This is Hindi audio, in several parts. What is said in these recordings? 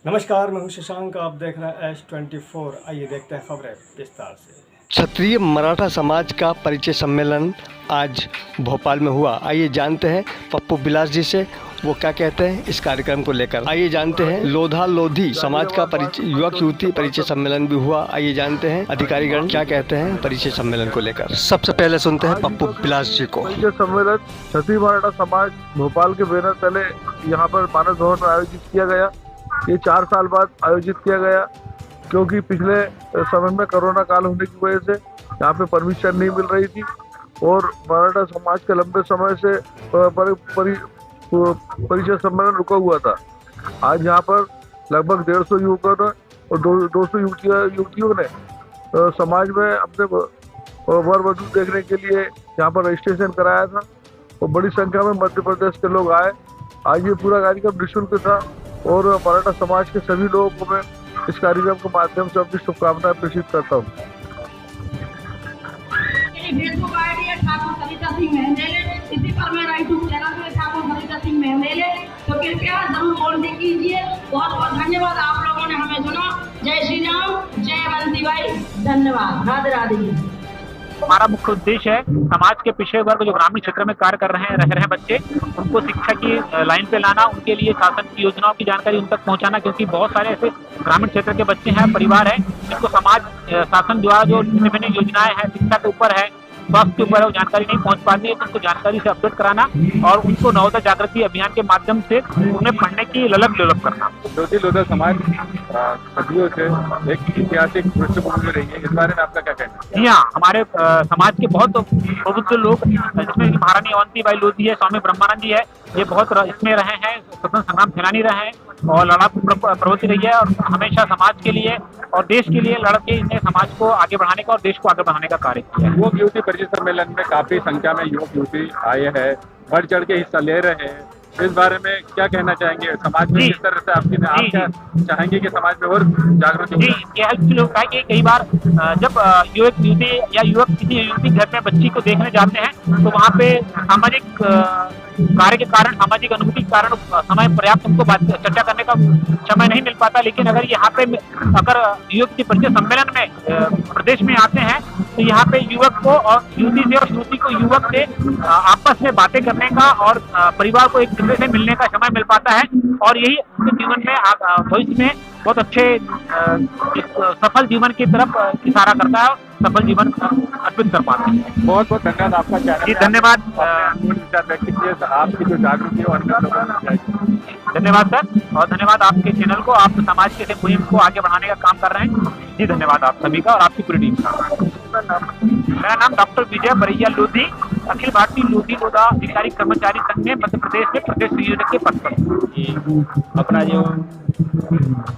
नमस्कार, मैं हूं शशांक। आप देख रहे हैं S24। आइए देखते हैं खबरें विस्तार से। क्षत्रिय मराठा समाज का परिचय सम्मेलन आज भोपाल में हुआ। आइए जानते हैं पप्पू बिलास जी से, वो क्या कहते हैं इस कार्यक्रम को लेकर। आइए जानते हैं लोधा लोधी समाज का परिचय युवक युवती परिचय सम्मेलन भी हुआ। आइए जानते हैं अधिकारीगण क्या कहते हैं परिचय सम्मेलन को लेकर। सबसे पहले सुनते हैं पप्पू बिलास जी को। परिचय सम्मेलन क्षत्रिय मराठा समाज भोपाल के बैनर तले यहाँ पर मानस भवन में आयोजित किया गया। ये 4 साल बाद आयोजित किया गया क्योंकि पिछले समय में कोरोना काल होने की वजह से यहाँ पे परमिशन नहीं मिल रही थी और मराठा समाज के लंबे समय से परिचय सम्मेलन रुका हुआ था। आज यहाँ पर लगभग 150 युवकों ने और 200 युवतियों ने समाज में अपने वर वधू देखने के लिए यहाँ पर रजिस्ट्रेशन कराया था और बड़ी संख्या में मध्य प्रदेश के लोग आए। आज ये पूरा कार्यक्रम निःशुल्क था और मराठा समाज के सभी लोगों को मैं इस कार्यक्रम के माध्यम से अपनी शुभकामनाएं प्रेषित करता हूँ। इसी पर मेरा यूट्यूब चैनल पे ठाकुर सरिता सिंह मेहमेले, तो कृपया जरूर बोलने कीजिए। बहुत बहुत धन्यवाद, आप लोगों ने हमें सुना। जय श्री राम, जय बंसी भाई, धन्यवाद, राधे राधे। हमारा मुख्य उद्देश्य है समाज के पिछड़े वर्ग जो ग्रामीण क्षेत्र में कार्य कर रह रहे बच्चे, उनको शिक्षा की लाइन पे लाना, उनके लिए शासन की योजनाओं की जानकारी उन तक पहुंचाना, क्योंकि बहुत सारे ऐसे ग्रामीण क्षेत्र के बच्चे हैं, परिवार हैं जिनको समाज शासन द्वारा जो विभिन्न योजनाएं हैं, शिक्षा के ऊपर है, स्वास्थ्य के ऊपर है, वो जानकारी नहीं पहुंच पाती है। तो उनको जानकारी से अपडेट कराना और उनको नवोदय जागृति अभियान के माध्यम से उन्हें पढ़ने की ललक डेवलप करना। लोधा समाज सदियों से एक ऐतिहासिक पृष्ठभूमि में रही है, इस बारे में आपका क्या कहना है? जी हाँ, हमारे समाज के बहुत प्रबुद्ध लोग, जिसमें महारानी अवंतीबाई लोधी है, स्वामी ब्रह्मानंद जी है, ये बहुत इसमें रहे हैं, स्वतंत्र संग्राम सेनानी रहे हैं और लड़ाकू प्रवृत्ति रही है और हमेशा समाज के लिए और देश के लिए लड़ के इसने समाज को आगे बढ़ाने का और देश को आगे बढ़ाने का कार्य किया है। युवक युवती परिचय सम्मेलन में काफी संख्या में युवक युवती आए हैं, बढ़ चढ़ के हिस्सा ले रहे हैं, इस बारे में क्या कहना चाहेंगे? समाज में किस तरह से आप क्या चाहेंगे कि समाज में और जागृति हो? ये हेल्पफुल होता है कि कई बार जब युवक युवती या युवक किसी युवती घर में बच्ची को देखने जाते हैं तो वहाँ पे सामाजिक कार्य के कारण, सामाजिक अनुभूति के कारण समय पर्याप्त उनको चर्चा करने का समय नहीं मिल पाता। लेकिन अगर यहाँ पे अगर युवक के परिचय सम्मेलन में प्रदेश में आते हैं तो यहाँ पे युवक को और युवती से और युवती को युवक से आपस में बातें करने का और परिवार को एक दूसरे से मिलने का समय मिल पाता है और यही उनके जीवन में भविष्य में बहुत अच्छे सफल जीवन की तरफ इशारा करता है, सफल जीवन अर्पित कर पाते हैं। बहुत बहुत धन्यवाद आपका। जी धन्यवाद। व्यक्त किए आपकी जो जागृति और धन्यवाद सर, और धन्यवाद आपके चैनल को, आप समाज के मुहिम को आगे बढ़ाने का काम कर रहे हैं। जी धन्यवाद आप सभी का और आपकी पूरी टीम का। मेरा नाम डॉक्टर विजय बरैया लोधी, अखिल भारतीय लोधी लोधा अधिकारी कर्मचारी संघ में मध्य प्रदेश में प्रदेश संयोजक के पद पर। अपना जो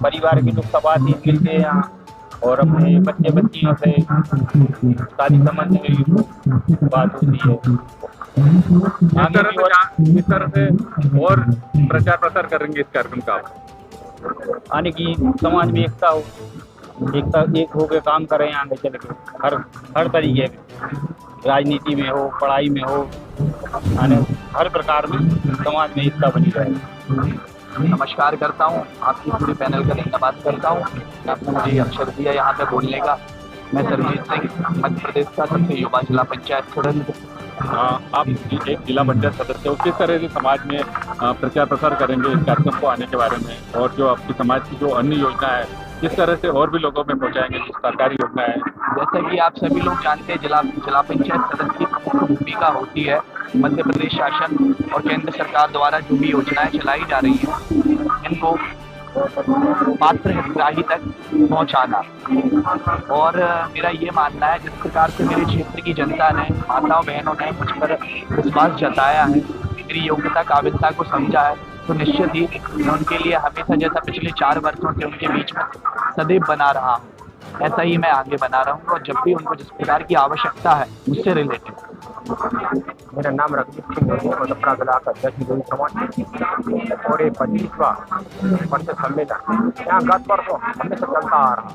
परिवार के लोग सब आते मिलते हैं यहाँ और अपने बच्चे बच्चियों से शादी संबंध में बात होती है। इस तरह से और प्रचार प्रसार करेंगे इस कार्यक्रम का, आने की समाज में एकता हो, एक होकर काम करें आगे चल के हर तरीके में, राजनीति में हो, पढ़ाई में हो, हर प्रकार में समाज में एकता बनी रहे। नमस्कार करता हूँ, आपकी पूरे पैनल का धन्यवाद करता हूँ। आपने मुझे अवसर दिया यहाँ पे बोलने का। मैं सरजीत सिंह, मध्य प्रदेश का सबसे युवा जिला पंचायत सदस्य। आप एक जिला पंचायत सदस्य हो, किस तरह से समाज में प्रचार प्रसार करेंगे इस कार्यक्रम को आने के बारे में, और जो आपकी समाज की जो अन्य योजना है किस तरह से और भी लोगों में पहुँचाएंगे जो सरकारी योजना है? जैसा कि आप सभी लोग जानते हैं, जिला पंचायत सदस्य की प्रमुख भूमिका होती है मध्य प्रदेश शासन और केंद्र सरकार द्वारा जो भी योजनाएं चलाई जा रही हैं इनको पात्र हितग्राही तक पहुंचाना। और मेरा ये मानना है, जिस प्रकार से मेरे क्षेत्र की जनता ने, माताओं बहनों ने मुझ पर विश्वास जताया है, मेरी योग्यता काबिलता को समझा है, तो निश्चित ही मैं उनके लिए हमेशा, जैसा पिछले 4 वर्षों से उनके बीच में सदैव बना रहा हूँ, ऐसा ही मैं आगे बना रहूँगा। और जब भी उनको जिस प्रकार की आवश्यकता है उससे रिलेटेड। मेरा नाम रघुवीर सिंह है, मधुपुरा जिला का अध्यक्ष लोधी समाज और ये 25वां परिचय सम्मेलन यहाँ गत वर्षों हमेशा चलता आ रहा।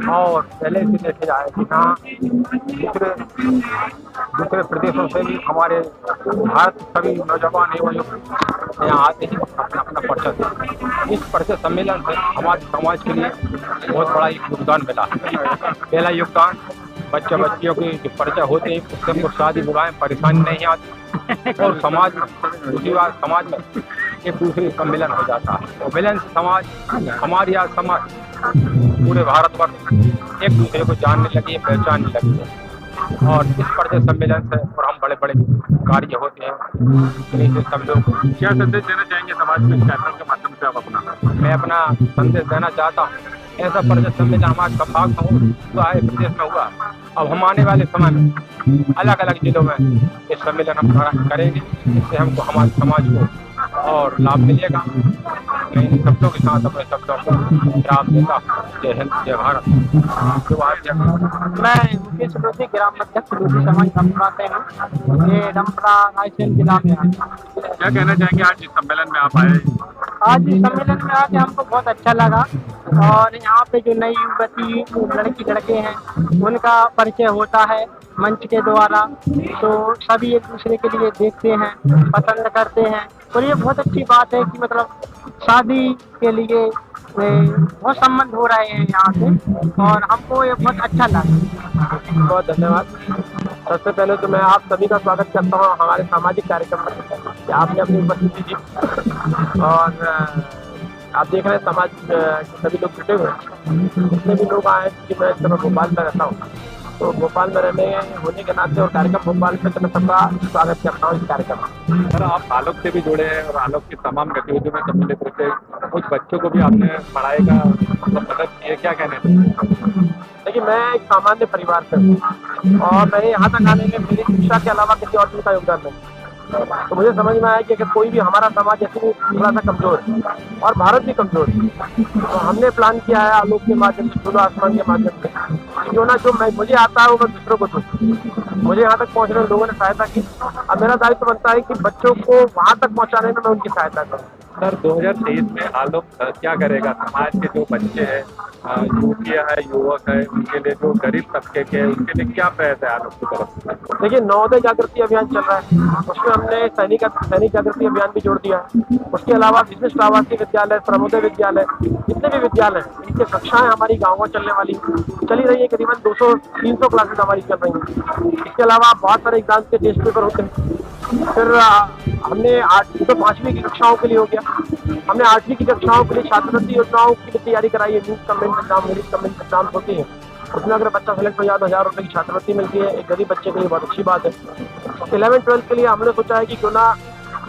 और पहले से देखे जाए कि हाँ दूसरे प्रदेशों से भी हमारे भारत सभी नौजवान एवं युवक यहाँ आते हैं अपना अपना परिचय देते। इस परिचय सम्मेलन से हमारे समाज के लिए बहुत बड़ा एक योगदान मिला। पहला योगदान बच्चे बच्चियों के जो परिचय होते हैं उससे हमको शादी विवाह में परेशानी नहीं आती और समाज में दूसरी बात समाज में एक दूसरे सम्मेलन हो जाता है और मिलन से समाज हमारी आज समाज पूरे भारतवर्ष एक दूसरे को जानने लगी पहचानने लगी है और इस परिचय सम्मेलन से और हम बड़े बड़े कार्य होते हैं। सब लोग क्या संदेश देना चाहेंगे समाज में इस कार्यक्रम के माध्यम से आप अपना? मैं अपना संदेश देना चाहता हूँ ऐसा परिचय सम्मेलन हमारे सौभाग्य हुआ है प्रदेश में हुआ। अब हम आने वाले समय में अलग अलग जिलों में इस सम्मेलन हम करेंगे इससे हमको हमारे समाज को और लाभ मिलेगा। मैं इन शब्दों के साथ अपने शब्दों को लाभ देता हूँ। जय हिंद जय भारत। मैं मुकेश लोधी ग्राम अध्यक्ष लोधी समाज डम्परा हूँ। ये डम्परा रायसेन जिला में है। क्या कहना चाहेंगे आज इस सम्मेलन में आप आए? आज इस सम्मेलन में आके हमको बहुत अच्छा लगा और यहाँ पे जो नई युवती लड़की लड़के हैं उनका परिचय होता है मंच के द्वारा, तो सभी एक दूसरे के लिए देखते हैं पसंद करते हैं और ये बहुत अच्छी बात है कि मतलब शादी के लिए बहुत संबंध हो रहे हैं यहाँ से और हमको ये बहुत अच्छा लगा। बहुत धन्यवाद। सबसे पहले तो मैं आप सभी का स्वागत करता हूँ हमारे सामाजिक कार्यक्रम में। आपने अपनी उपस्थिति दी और आप देख रहे हैं समाज के सभी लोग जुटे हुए हैं। जितने भी लोग आए कि मैं इस समय भोपाल में रहता हूँ तो भोपाल में रहने होने के नाते और कार्यक्रम भोपाल में तो मैं सबका स्वागत करता हूँ इस कार्यक्रम में। सर आप आलोक से भी जुड़े हैं और आलोक की तमाम गतिविधियों में सम्मिलित रहते हैं। कुछ बच्चों को भी आपने पढ़ाई का मदद की है, क्या कहना है? देखिए मैं एक सामान्य परिवार से हूँ और मैंने यहाँ तक आने में मेरी शिक्षा के अलावा किसी और का योगदान नहीं। तो मुझे समझ में आया कि अगर कोई भी हमारा समाज ऐसे भी थोड़ा सा कमजोर है और भारत भी कमजोर है तो हमने प्लान किया है आलोक के माध्यम से खुला आसमान के माध्यम से जो ना जो मुझे आता है वो मैं दूसरों को दूँ। मुझे यहाँ तक पहुँचने में लोगों ने सहायता की। अब मेरा दायित्व बनता है कि बच्चों को वहाँ तक पहुँचाने में मैं उनकी सहायता करूँ। सर 2023 में आलोक क्या करेगा? समाज के जो बच्चे हैं युवतियाँ है युवक है उनके लिए जो गरीब तबके के उनके लिए क्या प्रयास है आलोक की तरफ से? देखिए नवोदय जागृति अभियान चल रहा है उसमें हमने सैनिक जागृति अभियान भी जोड़ दिया है। उसके अलावा विशिष्ट आवासीय विद्यालय श्रमोदय विद्यालय जितने भी विद्यालय हैं इनकी कक्षाएं हमारी गाँव में चलने वाली चली रही है। करीबन 200-300 क्लासेज हमारी चल रही हैं। इसके अलावा बहुत सारे एग्जाम के टेस्ट पेपर होते हैं। फिर हमने 5वीं की कक्षाओं के लिए हो गया हमने 8वीं की कक्षाओं के लिए छात्रवृत्ति योजनाओं की तैयारी कराई है। Means comment exam merit comment exam होती है उसमें अगर बच्चा सेलेक्ट हो जाए तो 1000 रुपये की छात्रवृत्ति मिलती है। एक गरीब बच्चे के लिए बहुत अच्छी बात है। 11th-12th के लिए हमने सोचा है कि क्यों ना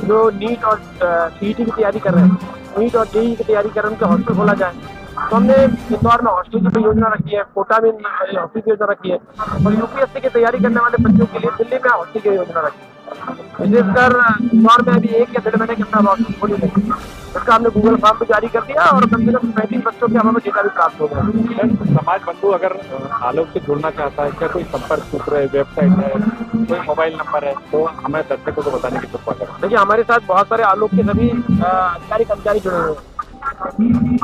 जो नीट और सीईटी की तैयारी कर रहे हैं नीट और जेईई की तैयारी कर रहे हैं उनके हॉस्टल खोला जाए। तो हमने इंदौर में हॉस्टल की योजना रखी है, कोटा में हॉस्टल की योजना रखी है और यूपीएससी की तैयारी करने वाले बच्चों के लिए दिल्ली में हॉस्टल की योजना रखी है। विशेषकर इंदौर में अभी 1 या 1.5 महीने के अंदर हॉस्टल खोली नहीं उसका हमने गूगल फॉर्म भी जारी कर दिया और कम से कम 35 बच्चों के हमें डेटा भी प्राप्त हो गया। समाज बंधु अगर आलोक से जुड़ना चाहता है क्या कोई संपर्क सूत्र है, वेबसाइट है, कोई मोबाइल नंबर है तो हमें दर्शकों को बताने की कृपा करें। देखिए हमारे साथ बहुत सारे आलोक के सभी अधिकारी कर्मचारी जुड़े हुए हैं।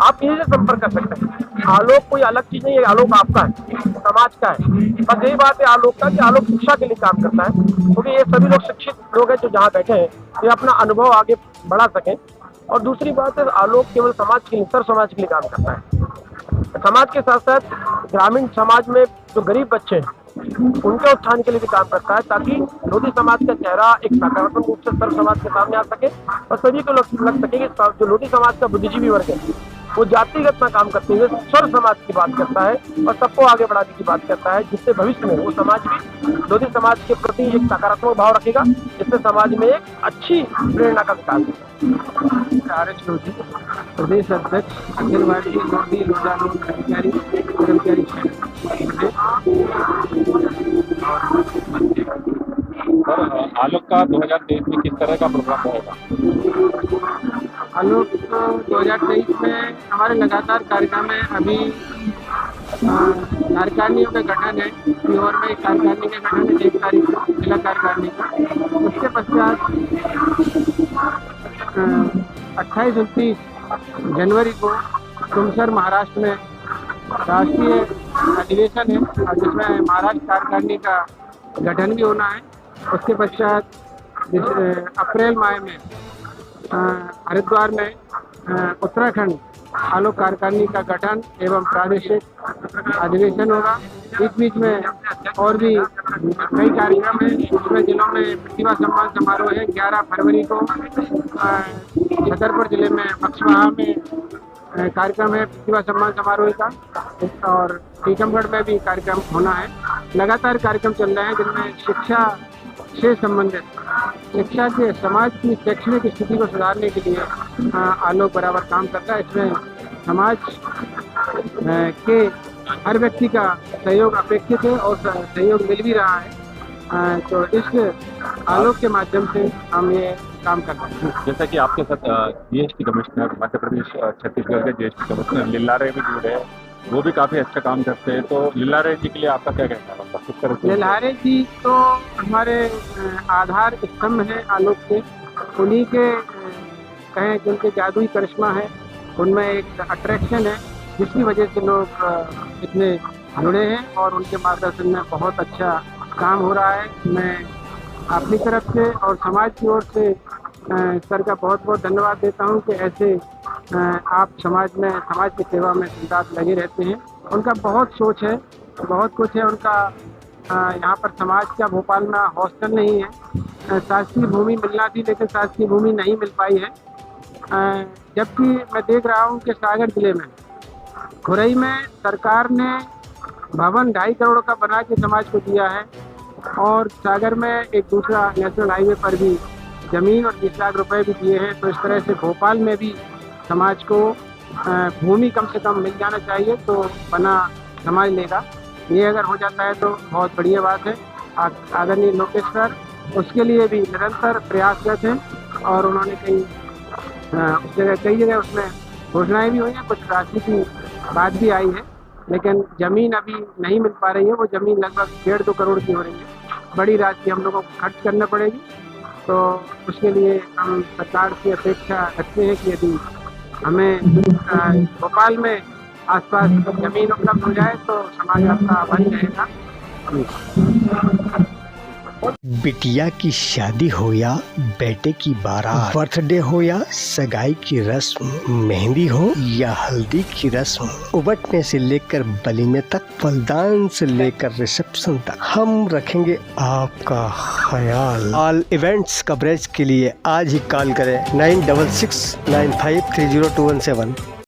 आप किसी से संपर्क कर सकते हैं। आलोक कोई अलग चीज नहीं है, आलोक आपका है, समाज का है। बस यही बात है आलोक का कि आलोक शिक्षा के लिए काम करता है क्योंकि ये सभी लोग शिक्षित लोग हैं जो जहाँ बैठे हैं ये अपना अनुभव आगे बढ़ा सकें। और दूसरी बात है आलोक केवल समाज के लिए सर समाज के लिए काम करता है। समाज के साथ साथ ग्रामीण समाज में जो गरीब बच्चे हैं उनके उत्थान के लिए भी काम करता है ताकि लोधी समाज का चेहरा एक सकारात्मक रूप से सर्व समाज के सामने आ सके और सभी को लग सके कि जो लोधी समाज का बुद्धिजीवी वर्ग है वो जातिगत में काम करते हुए सर्व समाज की बात करता है और सबको आगे बढ़ाने की बात करता है जिससे भविष्य में वो समाज भी लोधी समाज के प्रति एक सकारात्मक भाव रखेगा जिससे समाज में एक अच्छी प्रेरणा का विकास होगा। RH लोधी प्रदेश अध्यक्ष अखिल भारतीय लोधी लोधा लोक कर्मचारी सर आलोक का 2023 में किस तरह का प्रोग्राम रहेगा? आलोक 2023 में हमारे लगातार कार्यक्रम है। अभी कार्यकारिणियों का गठन है, सीहोर में एक कार्यकारिणी का गठन है 1 तारीख को जिला कार्यकारिणी का। उसके पश्चात 28-29 जनवरी को तुमसर महाराष्ट्र में राष्ट्रीय अधिवेशन है और जिसमें महाराष्ट्र कार्यकारिणी का गठन भी होना है। उसके पश्चात अप्रैल माह में हरिद्वार में उत्तराखंड आलोक कार्यकारिणी का गठन एवं प्रादेशिक अधिवेशन होगा। बीच बीच में और भी कई कार्यक्रम हैं। इसमें जिलों में प्रतिभा सम्मान समारोह है 11 फरवरी को छतरपुर जिले में बक्सवाहा में कार्यक्रम है प्रतिभा सम्मान समारोह का, और टीकमगढ़ में भी कार्यक्रम होना है। लगातार कार्यक्रम चल रहे हैं जिनमें शिक्षा से संबंधित, शिक्षा के समाज की शैक्षणिक स्थिति को सुधारने के लिए आलोक बराबर काम करता है। इसमें समाज के हर व्यक्ति का सहयोग अपेक्षित है और सहयोग मिल भी रहा है। तो इस आलोक के माध्यम से हम ये काम करते हैं। जैसा कि आपके साथ जीएसटी कमिश्नर मध्य प्रदेश छत्तीसगढ़ के जीएसटी कमिश्नर लिल्लारे भी जुड़े हैं, वो भी काफी अच्छा काम करते हैं। तो लिल्लारे जी के लिए आपका क्या कहना है? मतलब किस तरह से? लिल्लारे जी तो हमारे आधार स्तंभ है आलोक के, उन्हीं के कहें कि उनके जादुई करिश्मा है, उनमें एक अट्रैक्शन है जिसकी वजह से लोग इतने जुड़े हैं और उनके मार्गदर्शन में बहुत अच्छा काम हो रहा है। मैं अपनी तरफ से और समाज की ओर से सर का बहुत बहुत धन्यवाद देता हूं कि ऐसे आप समाज की सेवा में सिद्धार्थ लगे रहते हैं। उनका बहुत सोच है, बहुत कुछ है उनका। यहाँ पर समाज का भोपाल में हॉस्टल नहीं है, शासकीय भूमि मिलना थी लेकिन शासकीय भूमि नहीं मिल पाई है। जबकि मैं देख रहा हूँ कि सागर जिले में खुरई में सरकार ने भवन 2.5 करोड़ का बना के समाज को दिया है, और सागर में एक दूसरा नेशनल हाईवे पर भी ज़मीन और 20 लाख रुपए भी दिए हैं। तो इस तरह से भोपाल में भी समाज को भूमि कम से कम मिल जाना चाहिए, तो बना समाज लेगा। ये अगर हो जाता है तो बहुत बढ़िया बात है। आदरणीय लोकेश सर उसके लिए भी निरंतर प्रयासरत हैं और उन्होंने कई जगह उसमें घोषणाएं भी हुई हैं, कुछ राशि की बात भी आई है, लेकिन ज़मीन अभी नहीं मिल पा रही है। वो ज़मीन लगभग 1.5-2 करोड़ की हो रही है, बड़ी राशि हम लोगों को खर्च करना पड़ेगी। तो उसके लिए हम सरकार से अपेक्षा रखते हैं कि यदि हमें भोपाल में आसपास ज़मीन उपलब्ध हो जाए तो समाज आपका बन जाएगा। बिटिया की शादी हो या बेटे की बारात, बर्थडे हो या सगाई की रस्म, मेहंदी हो या हल्दी की रस्म, उबटने से लेकर वलीमे तक, फलदान से लेकर रिसेप्शन तक, हम रखेंगे आपका ख्याल। ऑल इवेंट्स कवरेज के लिए आज ही कॉल करें 9669530217।